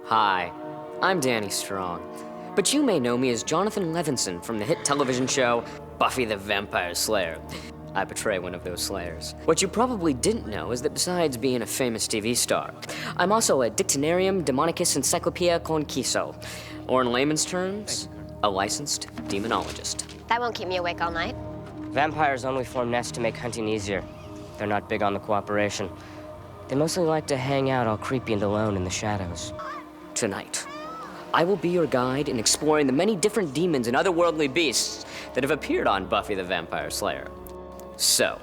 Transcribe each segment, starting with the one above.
Hi, I'm Danny Strong, but you may know me as Jonathan Levinson from the hit television show Buffy the Vampire Slayer. I portray one of those slayers. What you probably didn't know is that besides being a famous TV star, I'm also a Dictionarium Demonicus Encyclopedia Conquiso, or in layman's terms, a licensed demonologist. That won't keep me awake all night. Vampires only form nests to make hunting easier. They're not big on the cooperation. They mostly like to hang out all creepy and alone in the shadows. Tonight, I will be your guide in exploring the many different demons and otherworldly beasts that have appeared on Buffy the Vampire Slayer. So,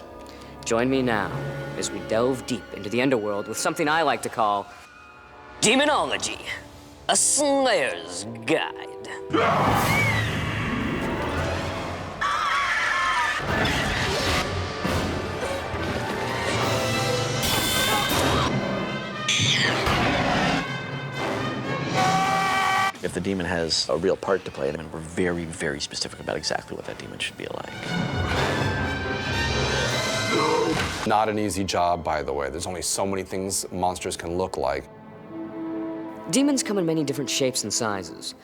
join me now as we delve deep into the underworld with something I like to call Demonology, a Slayer's Guide. If the demon has a real part to play, we're very, very specific about exactly what that demon should be like. Not an easy job, by the way. There's only so many things monsters can look like. Demons come in many different shapes and sizes.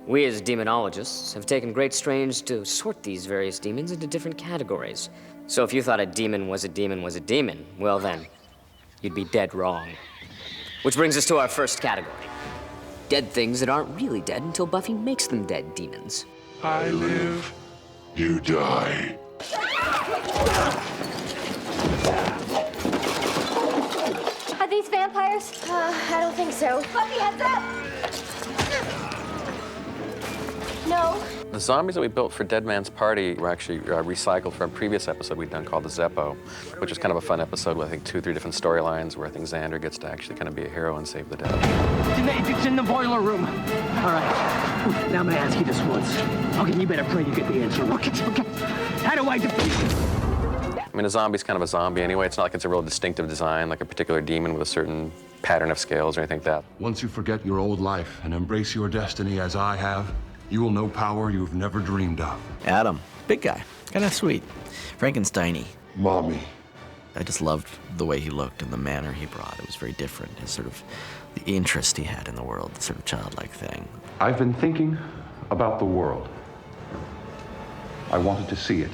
We as demonologists have taken great strains to sort these various demons into different categories. So if you thought a demon was a demon was a demon, well then, you'd be dead wrong. Which brings us to our first category. Dead things that aren't really dead until Buffy makes them dead demons. I live, you die. Are these vampires? I don't think so. Buffy, heads up! No. The zombies that we built for Dead Man's Party were actually recycled from a previous episode we'd done called the Zeppo, which was kind of a fun episode with, I think, 2 or 3 different storylines where I think Xander gets to actually kind of be a hero and save the day. It's in the boiler room. All right. Now I'm gonna ask you this once. Okay, you better pray you get the answer. Okay. How do I defeat? I mean, a zombie's kind of a zombie anyway. It's not like it's a real distinctive design, like a particular demon with a certain pattern of scales or anything like that. Once you forget your old life and embrace your destiny as I have, you will know power you've never dreamed of. Adam, big guy, kind of sweet. Frankenstein-y. Mommy. I just loved the way he looked and the manner he brought. It was very different. His sort of, the interest he had in the world, the sort of childlike thing. I've been thinking about the world. I wanted to see it.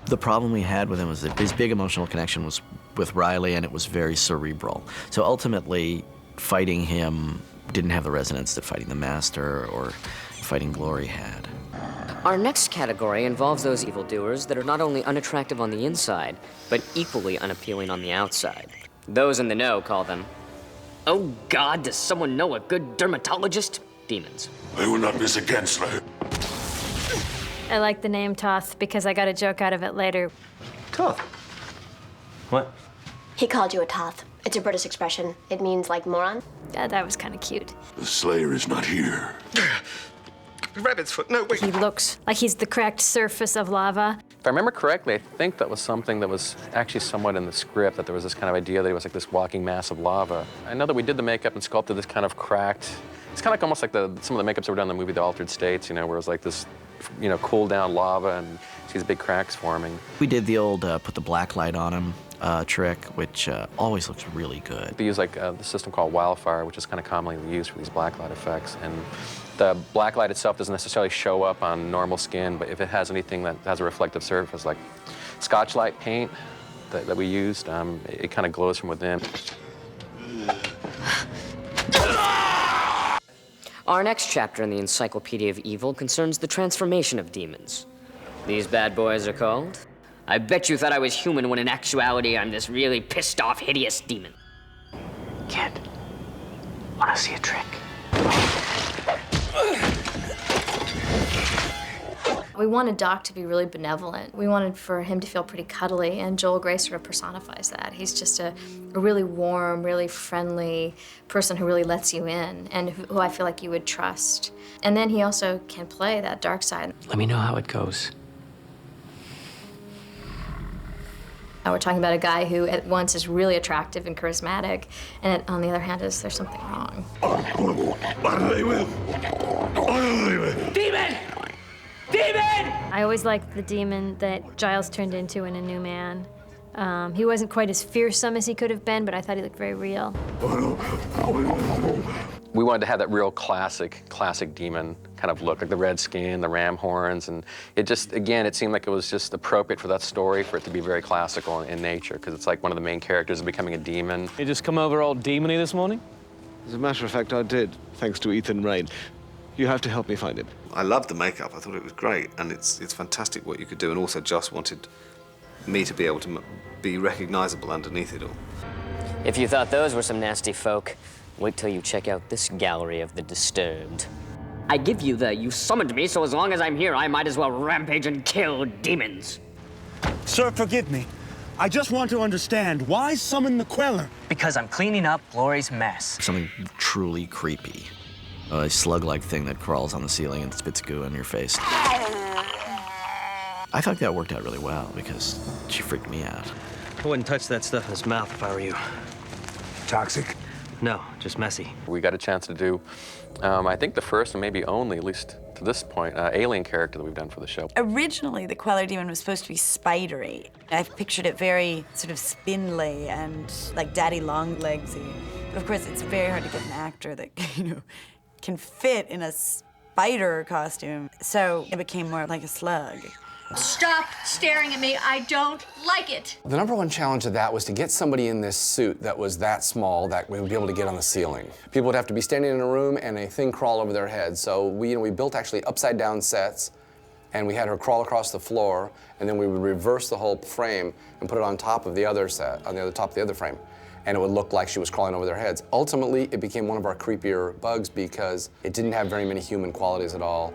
The problem we had with him was that his big emotional connection was with Riley, and it was very cerebral. So ultimately, fighting him didn't have the resonance that fighting the Master or fighting Glory had. Our next category involves those evildoers that are not only unattractive on the inside, but equally unappealing on the outside. Those in the know call them, oh God, does someone know a good dermatologist? Demons. I will not miss again, Slayer. I like the name Toth because I got a joke out of it later. Toth? What? He called you a Toth. It's a British expression. It means like moron. That was kind of cute. The Slayer is not here. Rabbit's foot, no, wait. He looks like he's the cracked surface of lava. If I remember correctly, I think that was something that was actually somewhat in the script, that there was this kind of idea that he was like this walking mass of lava. I know that we did the makeup and sculpted this kind of cracked, it's kind of like almost like some of the makeups that were done in the movie The Altered States, you know, where it was like this, you know, cool down lava and these big cracks forming. We did the old put the black light on him trick, which always looks really good. We use like the system called Wildfire, which is kind of commonly used for these blacklight effects. And the blacklight itself doesn't necessarily show up on normal skin, but if it has anything that has a reflective surface, like Scotch-Light paint that we used, it kind of glows from within. Our next chapter in the Encyclopedia of Evil concerns the transformation of demons. These bad boys are called, I bet you thought I was human when in actuality I'm this really pissed off, hideous demon. Kid, wanna see a trick? We wanted Doc to be really benevolent. We wanted for him to feel pretty cuddly, and Joel Grey sort of personifies that. He's just a really warm, really friendly person who really lets you in, and who I feel like you would trust. And then he also can play that dark side. Let me know how it goes. We're talking about a guy who at once is really attractive and charismatic, and on the other hand there's something wrong. Demon! Demon! I always liked the demon that Giles turned into in A New Man. He wasn't quite as fearsome as he could have been, but I thought he looked very real. We wanted to have that real classic demon kind of look, like the red skin, the ram horns, and it just, again, it seemed like it was just appropriate for that story for it to be very classical in nature, because it's like one of the main characters is becoming a demon. You just come over all demony this morning? As a matter of fact, I did, thanks to Ethan Rain. You have to help me find him. I loved the makeup. I thought it was great, and it's fantastic what you could do, and also just wanted me to be able to be recognizable underneath it all. If you thought those were some nasty folk, wait till you check out this gallery of the disturbed. I give you the you summoned me, so as long as I'm here, I might as well rampage and kill demons. Sir, forgive me. I just want to understand, why summon the Queller? Because I'm cleaning up Glory's mess. Something truly creepy. A slug-like thing that crawls on the ceiling and spits goo in your face. I thought that worked out really well because she freaked me out. I wouldn't touch that stuff in his mouth if I were you. Toxic? No, just messy. We got a chance to do, I think the first and maybe only, at least to this point, alien character that we've done for the show. Originally, the Queller demon was supposed to be spidery. I pictured it very sort of spindly and like daddy long legsy. But of course, it's very hard to get an actor that, can fit in a spider costume. So it became more like a slug. Stop staring at me. I don't like it. The #1 challenge of that was to get somebody in this suit that was that small that we would be able to get on the ceiling. People would have to be standing in a room and a thing crawl over their heads. So we built actually upside down sets, and we had her crawl across the floor, and then we would reverse the whole frame and put it on top of the other set, on the other top of the other frame. And it would look like she was crawling over their heads. Ultimately, it became one of our creepier bugs because it didn't have very many human qualities at all.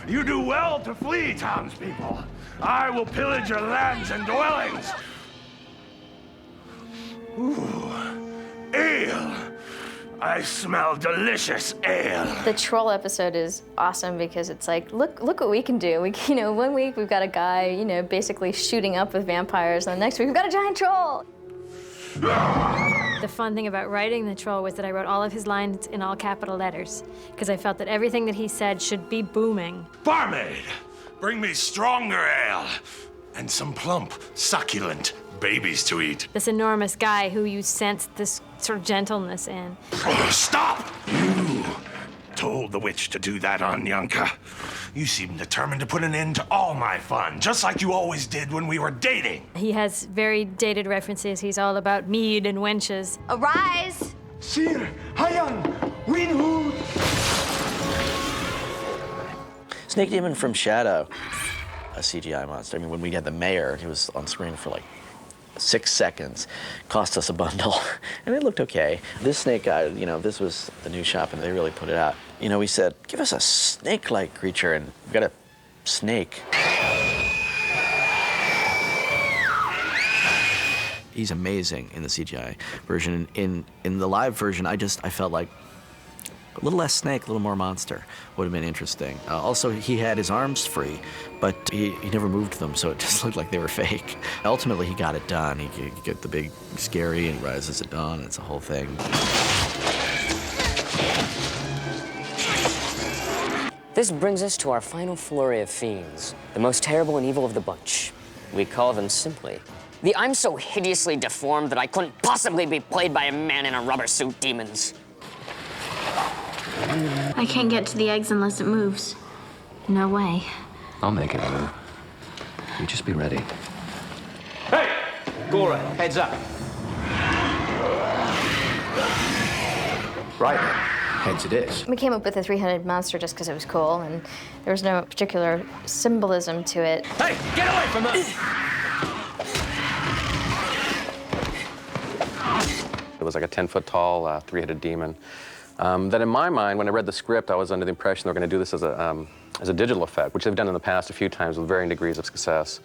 You do well to flee, townspeople. I will pillage your lands and dwellings. Ooh, ale. I smell delicious ale. The troll episode is awesome because it's like, look what we can do. One week we've got a guy, basically shooting up with vampires, and the next week we've got a giant troll. The fun thing about writing the troll was that I wrote all of his lines in all capital letters, because I felt that everything that he said should be booming. Barmaid, bring me stronger ale and some plump, succulent babies to eat. This enormous guy who you sensed this sort of gentleness in. Stop! You told the witch to do that on Yanka. You seem determined to put an end to all my fun, just like you always did when we were dating. He has very dated references. He's all about mead and wenches. Arise! Sir, Hayan, Winhood. Snake Demon from Shadow, a CGI monster. I mean, when we had the mayor, he was on screen for like 6 seconds, cost us a bundle, and it looked okay. This snake guy, this was the new shop, and they really put it out. We said, give us a snake-like creature, and we got a snake. He's amazing in the CGI version. In the live version, I felt like a little less snake, a little more monster would have been interesting. Also, he had his arms free, but he never moved them, so it just looked like they were fake. Ultimately, he got it done. He got the big scary and rises at dawn. It's a whole thing. This brings us to our final flurry of fiends, the most terrible and evil of the bunch. We call them simply the I'm so hideously deformed that I couldn't possibly be played by a man in a rubber suit demons. I can't get to the eggs unless it moves. No way. I'll make it move. You just be ready. Hey! Gora, heads up. Right then. Heads it is. We came up with a three-headed monster just because it was cool, and there was no particular symbolism to it. Hey, get away from us! It was like a 10-foot tall, three-headed demon. That in my mind, when I read the script, I was under the impression they were going to do this as a digital effect, which they've done in the past a few times with varying degrees of success.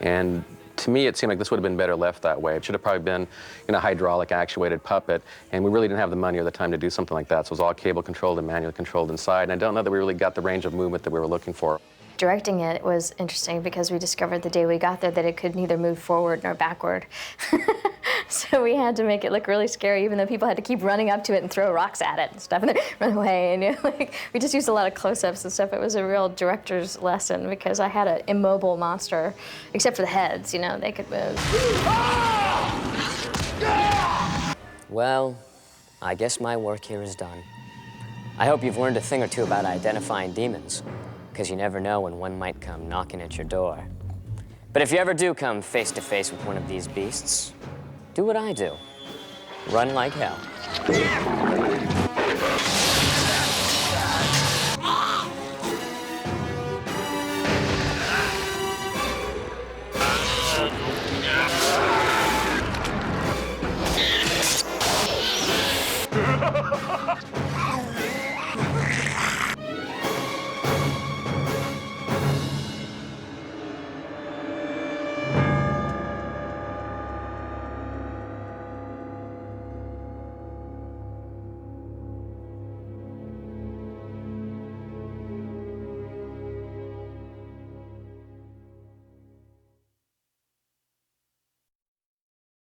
And to me, it seemed like this would have been better left that way. It should have probably been a hydraulic actuated puppet, and we really didn't have the money or the time to do something like that. So it was all cable controlled and manually controlled inside, and I don't know that we really got the range of movement that we were looking for. Directing it was interesting because we discovered the day we got there that it could neither move forward nor backward. So we had to make it look really scary, even though people had to keep running up to it and throw rocks at it and stuff, and then run away. And we just used a lot of close-ups and stuff. It was a real director's lesson because I had an immobile monster, except for the heads. They could move. Well, I guess my work here is done. I hope you've learned a thing or two about identifying demons, because you never know when one might come knocking at your door. But if you ever do come face to face with one of these beasts, do what I do. Run like hell.